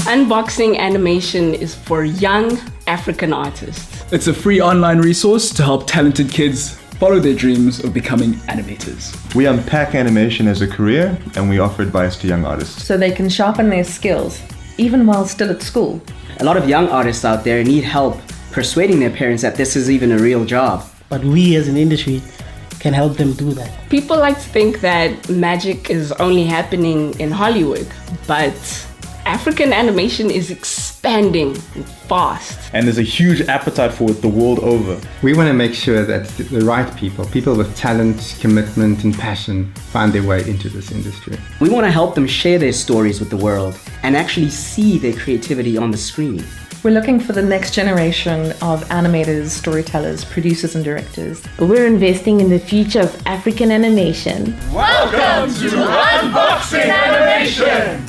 Unboxing animation is for young African artists. It's a free online resource to help talented kids follow their dreams of becoming animators. We unpack animation as a career and we offer advice to young artists. So they can sharpen their skills, even while still at school. A lot of young artists out there need help persuading their parents that this is even a real job. But we as an industry can help them do that. People like to think that magic is only happening in Hollywood, but African animation is expanding fast. And there's a huge appetite for it the world over. We want to make sure that the right people with talent, commitment and passion find their way into this industry. We want to help them share their stories with the world and actually see their creativity on the screen. We're looking for the next generation of animators, storytellers, producers and directors. We're investing in the future of African animation. Welcome to Unboxing Animation!